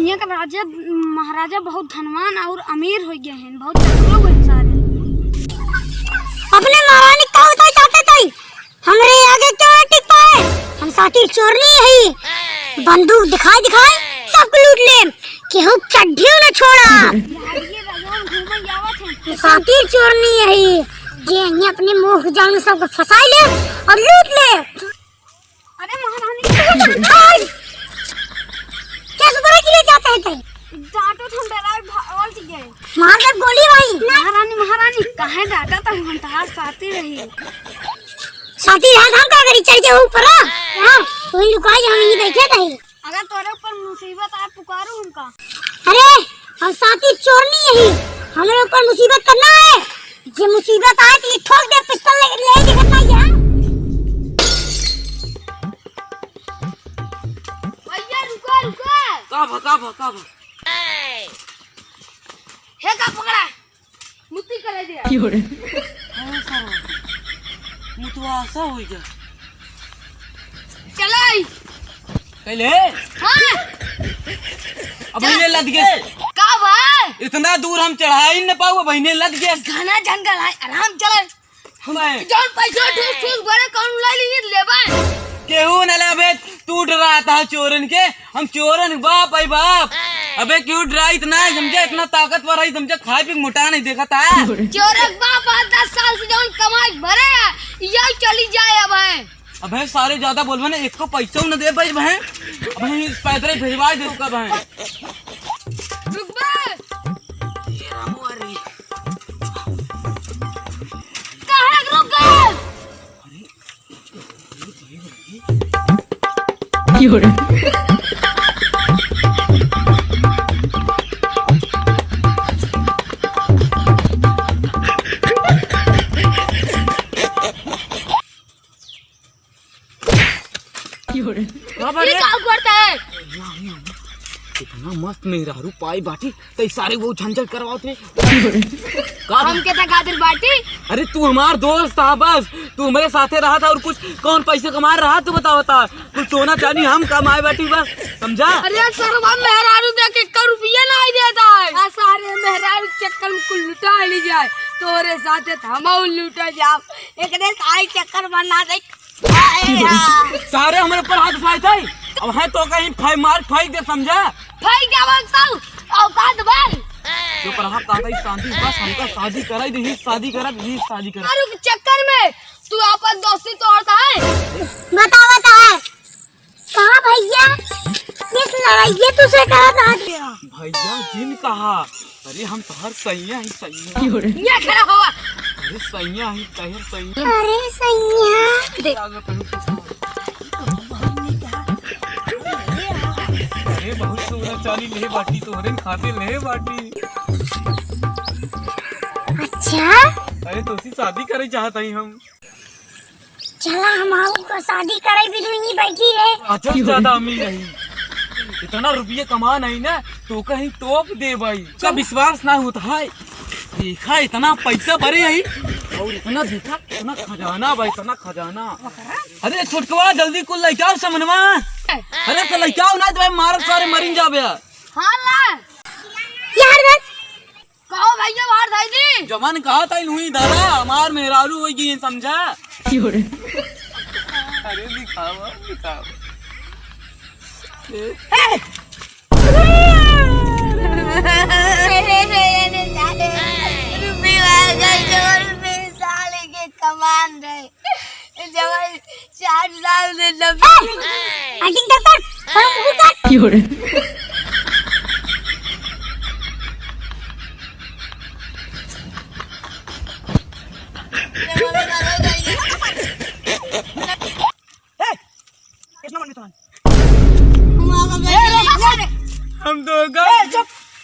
यहाँ का राजा महाराजा बहुत धनवान और अमीर हो गए हैं, बहुत लोग हैं सारे। अपने महारानी का होता चाहते थे, हमरे आगे क्यों टिक पाए? हम साथी चोर नहीं है, बंदूक दिखाई दिखाई सबको लूट ले, केहू चड्ढियों न छोड़ा। ये राजा घूमन जावत हैं। साथी चोर नहीं है, जे अपने मुंह जाल में सबको फंसा ले और लूट ले। अरे महारानी क्या सुबह के लिए जाते हैं? डांटो तुम डराए भागल सी गए। मार दे गोली भाई। महारानी काहे डांटा तो हम तहार साथी रही। साथी हाथ हम का करी चढ़ के ऊपर हां कोई लुकाई हम ही बैठे थे। अगर तोरे ऊपर मुसीबत आए पुकारो हमका। अरे हम साथी चोर नहीं है, हमारे ऊपर मुसीबत करना है। जे मुसीबत आए तो ये ठोक दे पिस्तौल ले दिखता है। भैया रुको का हे का पकड़ा मुत्ती करे दिया। की हो रे मुतवा सा हो गया चलाई पहले। हां अब ये लद गए का भाई, इतना दूर हम चढ़ाई न पाओ, बहने लद गए। घना जंगल है, आराम चले। हमें जौन पैसा ठूस ठूस बड़े कौन ला ली लेबा केहू न लेबे। तू डरा था चोरन के, हम चोरन बाप आई बाप। अबे क्यों डरा इतना? समझे इतना ताकतवर है, समझे खाए पी मोटा नहीं देखा था। चोरक बाप 10 साल से जौन कमाई भरे है यही चली जाए। अब है अबे सारे ज्यादा बोलबे ना, एक को पैसा न दे भाई बहन। अबे पैदल भेजवा दे का बहन। रुक बे कहां रुक गए? की हो रे ये क्या करता है? इतना मस्त मेहरारू पाई बाटी तो सारे वो झंझट करवाओ थे। हम के खातिर बाटी। अरे तू हमार दोस्त था, बस तू हमारे साथे रहा था और कुछ कौन पैसे कमा रहा तू बता कुछ सोना चांदी हम कमाए बाटी बस, समझा? अरे सरवा मेहरारू देख के 1 रुपया नहीं देता है। सारे मेहरारू चक्कर में कुल लुटा ली जाए, तोरे साथे हम लुटा जाओ। एकरे साई चक्कर बना दे। सारे हमारे ऊपर हाथ उठाए थे। अब है तो कहीं फाई मार फाई दे, समझा? भाई क्या बोलता हूँ औकात भाई जो पर हाथ आता है शांति बस। हमका शादी करा दे, शादी करा अरे के चक्कर में तू आपस दोस्ती तोड़ता है। बतावता है कहां भैया? किस लड़ाई तुझसे कहा था? भैया जिन कहा। अरे हम तो हर सैया ही सैया। ये खड़ा हुआ। अरे सैया ही तहर सैया। अरे सैया अरे बहुत सोना चाली ले बाटी, तोहरे खाते ले बाटी। अच्छा अरे तो शादी करे चाहता ही हम। चला हम आपको शादी करे भी नहीं बैठी है। अच्छा ज्यादा अमीर नहीं, इतना रुपये कमा नहीं ना तो कहीं तोप दे भाई। का विश्वास ना होता है। देखा इतना पैसा भरे है और इतना देखा इतना खजाना भाई, इतना खजाना। अरे छोटकवा जल्दी कुल लइकाओ समनवा। अरे तो लइकाओ ना भाई, मारत सारे मरिन जाबे। हां ला यार कहो भैया बाहर धाई दी। जवान कहा था लुई दादा हमार मेहरारू होई गई, समझा? अरे दिखावा कमान रहे 4 साल से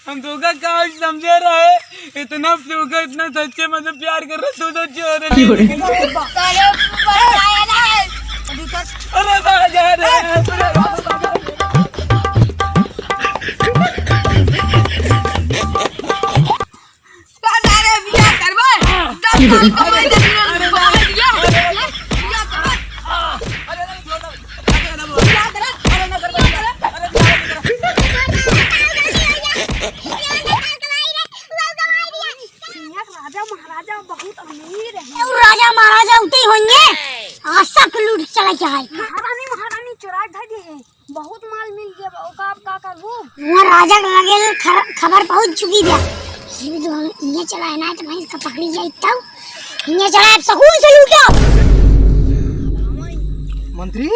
हम दोगा कहा समझे रहे। इतना फ्लूगा इतना सच्चे मतलब प्यार कर रहे तो चोर। अरे बाजा रे राजा बहुत अमीर है। और राजा महाराजा उतई होंगे आज सब लूट चला जाए। महारानी चुराए धरी है, बहुत माल मिल गया। आप का करबू? वहाँ राजा के लगे खबर पहुंच चुकी है। ये तो हम इन्हें चलाए ना तो भाई इसका पकड़ी जाए तब इन्हें चलाए सकून से लूटो। मंत्री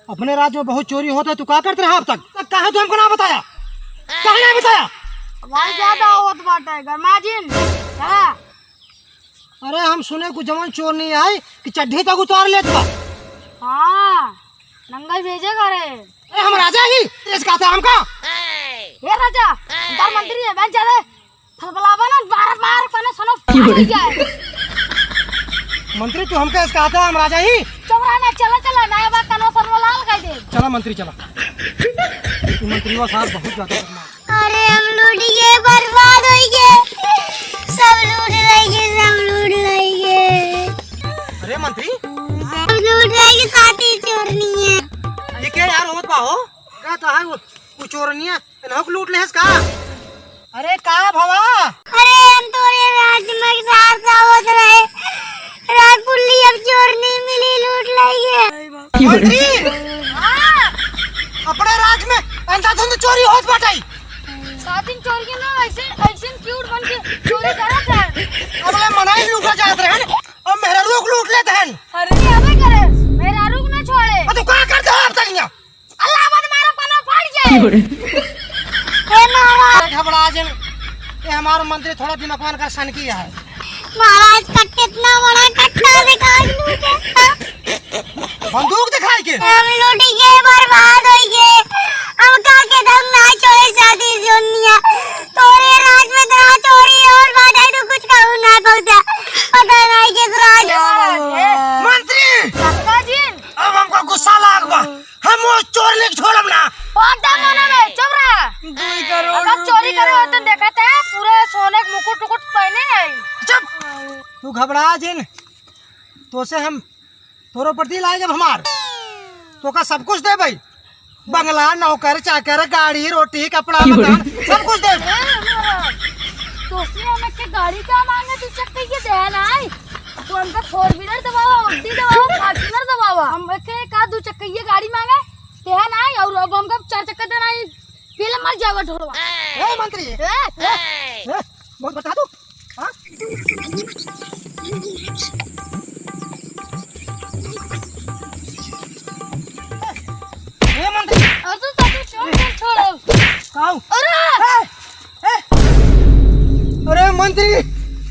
अपने राज्य में बहुत चोरी होता है, तू क्या करते रहा अब तक? कहा तो हमको ना बताया, कहा नहीं बताया? भाई ज्यादा होत बाटे गरमाजिन। हां अरे हम सुने कुछ जवान चोर नहीं आए कि चड्ढी तक उतार लेत बा। हां नंगा भेजे करे। अरे हम राजा ही तेज कहता हमका। हे राजा अंदर मंत्री है बन चले फलफलावा ना बार पने सुनो फाड़ जाए। मंत्री तू हमका इस कहता हम राजा ही। चौराना चला नया बात कनो सरवलाल कह दे। चला मंत्री चला। तू मंत्री वो साहब बहुत ज्यादा करना। अरे हम लूट गए, बर्बाद हो गए, सब लूट लेंगे। अरे मंत्री सब लूट लेंगे, साथी चोर नहीं है। ये क्या यार होत बा हो? कहता है वो चोर नहीं है, इन्हों लूट ले का? अरे का भवा? अरे हम तो ये राज्य में साथ होत रहे, रात पुल्ली अब चोर नहीं मिली, लूट लेंगे। मंत्री अपने राज्य में अंधाधुंध चोरी होत बाटाई। साथिन चोर के ना ऐसे क्यूट बन के चोरी करत है। अब ले मनाई लूटा जात रहे और मेरा रुक लूट लेते हैं। अरे अबे करे मेरा रुक ना छोड़े। तू क्या करते हो अब तक यहाँ? अल्लाह बद मारा पना फाड़ जाए। हे महाराज, घबरा जिन ये हमारा मंत्री थोड़ा दिमाग का सन किया है। महाराज का कितना बड़ा कट्टा दिखा लूटे। बंदूक दिखाई के हम लूट गए, बर्बाद हो गए। हम का के दम ना छोड़े शादी जोनिया। तोरे राज में तेरा चोरी और बात है तो कुछ कहूँ ना पहुँचा। पता नहीं किस राज। मंत्री काका जी अब हमको गुस्सा लाग बा, हम वो चोर ले छोड़म ना। पौधा मने में चुप रहा। अगर चोरी करे हो तो देखते हैं पूरे सोने के मुकुट टुकुट पहने हैं। चुप तू घबरा जिन तो से हम तोरो प्रति लाए जब हमार तो का सब कुछ दे भाई, बंगला नौकर चाकर गाड़ी रोटी कपड़ा मकान सब कुछ दे। दोस्ती हमें के गाड़ी का मांगे तू चक्के के देन आई तो हमका 4 व्हीलर दबावा ऑडी दबावा फॉर्च्यूनर दबावा हम के का 2 चक्के ये गाड़ी मांगे देन आई और अब हमका 4 चक्के देन आई फिल्म मर जावा ढोलवा। ए मंत्री बहुत बता दो। हां ए मंत्री और तू छोड़ो काऊ अरे अरे मंत्री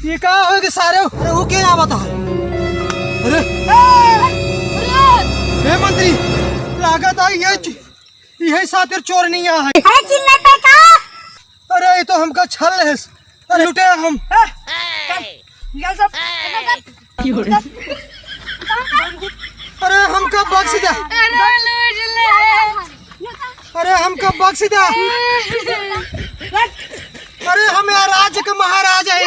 ये का हो के सारे? अरे वो क्या बता? अरे ए मंत्री लागत है ये सातिर चोर नहीं है। अरे चिन्ह पे का? अरे ये तो हमका छल है। अरे लुटे हम निकल सब अरे हमका बख्श दे। अरे लूट ले अरे हमका बख्श दे। अरे हम राज्य के महाराज है।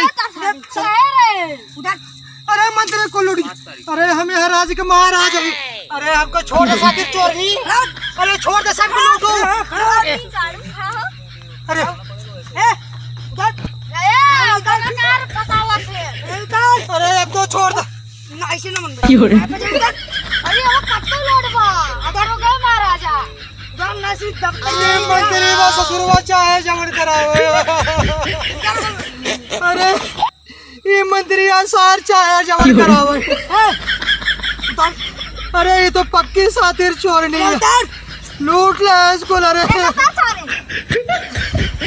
अरे मंत्री को लूट। अरे हम यहाँ राज्य के महाराज है। अरे हमको छोड़ दे साथी चोर नहीं। अरे छोड़ दे सबको लूटो। अरे अरे अब तो छोड़ दे। ऐसे ना मन अरे वो कट्टू लोडवा अगर हो गए महाराजा दम नसीब दम ये मंत्री वो ससुरवा चाहे जमन करावे। अरे ये मंत्री आसार चाहे जमन करावे। अरे ये तो पक्की सातिर चोर नहीं है, लूट ले इसको। अरे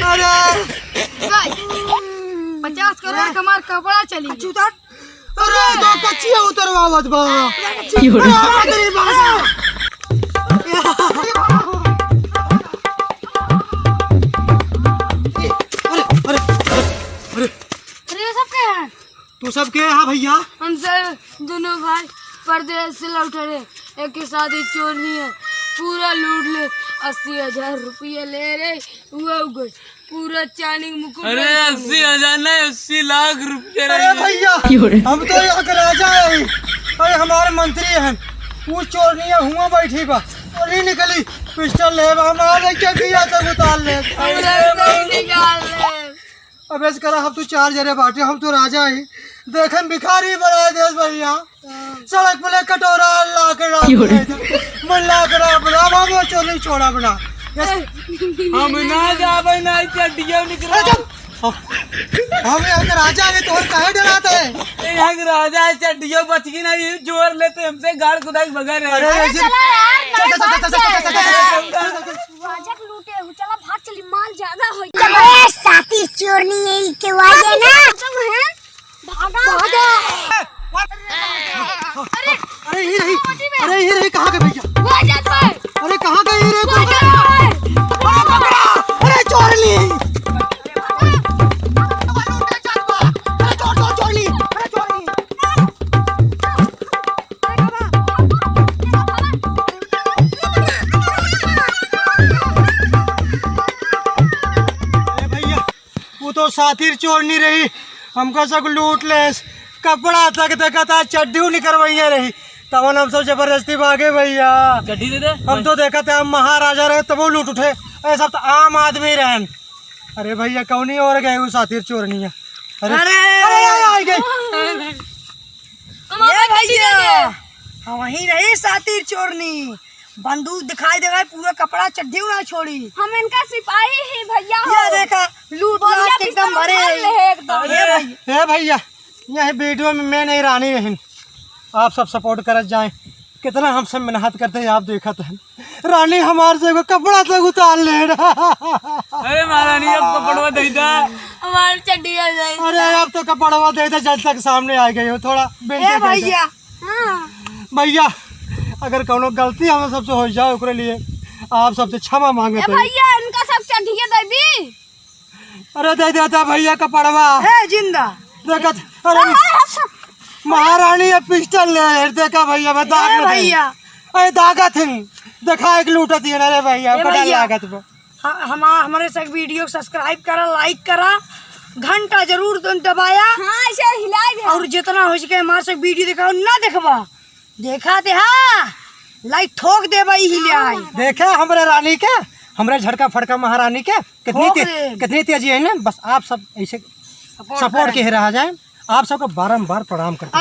अरे 50 करोड़ कमार कपड़ा चली। अरे तो कच्चिया उतरवा मत बा। तू सब के यहाँ भैया? हम सब दोनों भाई परदेश से लौटे रहे, एक ही शादी चोरी है, पूरा लूट ले 80,000 रुपये ले रहे हुए पूरा चांदी मुकुट। अरे 80,000 नहीं 80 लाख रुपये। अरे भैया हम तो यहाँ के राजा है। अरे हमारे मंत्री हैं वो चोर नहीं है, हुआ बैठी बा और ही निकली पिस्टल ले हमारे क्या किया तक उतार ले। निकाल ले। अब ऐसे करा हम तो 4 जने बाटे, हम तो राजा ही देखे भिखारी बनाए देश भैया। सड़क पे कटोरा लाकड़ा बना बाबा चोर नहीं छोड़ा बना। हम ना जाबे ना चड्डियों निकल हम यहाँ के राजा है, तो काहे डराते हैं? यहाँ के राजा है, चड्डियों बच गई नहीं, जोर लेते हमसे गाड़ खुदाई बगैर अरे राजा के लूटे हो, चला भाग चली, माल ज्यादा हो अरे साथी चोरनी यही के वाजे ना भागा। अरे ये रही, अरे ये रही, कहाँ गए भैया? वो जात भाई, अरे कहाँ गए ये वो रे? जात भाई। अरे चोर ली, तो साथी चोर नहीं रही, हमको सब लूट ले, कपड़ा तक देखा था, चड्डी निकलवाइया रही, तब हम सब जबरदस्ती भागे भैया। चड्डी दे दे। हम तो देखा था हम महाराजा रहे तब वो लूट उठे, ऐसा तो आम आदमी रहन। अरे भैया कौनी और गए वो साथी चोर नहीं है। अरे आ गए ये भैया वहीं रही साथी चोरनी, बंदूक दिखाई दे, पूरा कपड़ा चड्डी ना छोड़ी। हम इनका सिपाही ही भैया हो। ये देखा लूट लाट एकदम भरे एकदम। हे भैया यह वीडियो में मैं नहीं रानी रही, आप सब सपोर्ट करत जाए, कितना हम सब मेहनत करते हैं, आप देखा था रानी हमारे से कपड़ा तक उतार ले। अरे महारानी अब कपड़वा दे दे, हमारी चड्डी आ जाए। अरे अब तो कपड़वा दे दे, जब तक सामने आ गए हो थोड़ा भैया। भैया अगर कोनो गलती हमें सबसे हो जाए ओकरे लिए आप सबसे क्षमा मांगे भैया इनका सब चड्ढिया दे दी। अरे दे देता भैया कपड़वा है जिंदा देखत। अरे महारानी ये पिस्टल ले देखा भैया, मैं दाग भैया अरे दागा थी देखा एक लूटती है। अरे भैया बड़ा लागत वो। हमारे सब वीडियो सब्सक्राइब करा, लाइक करा, घंटा जरूर दबाया। हाँ ऐसे हिला दे। और जितना हो सके हमारे सब वीडियो देखा ना देखवा देखा दे, हाँ लाइक ठोक दे भाई हिलाए। देखा हमारे रानी के, हमारे झटका फटका महारानी के कितनी तेजी है ना। बस आप सब ऐसे सपोर्ट के रह जाए, आप सबको बारंबार प्रणाम करते हैं।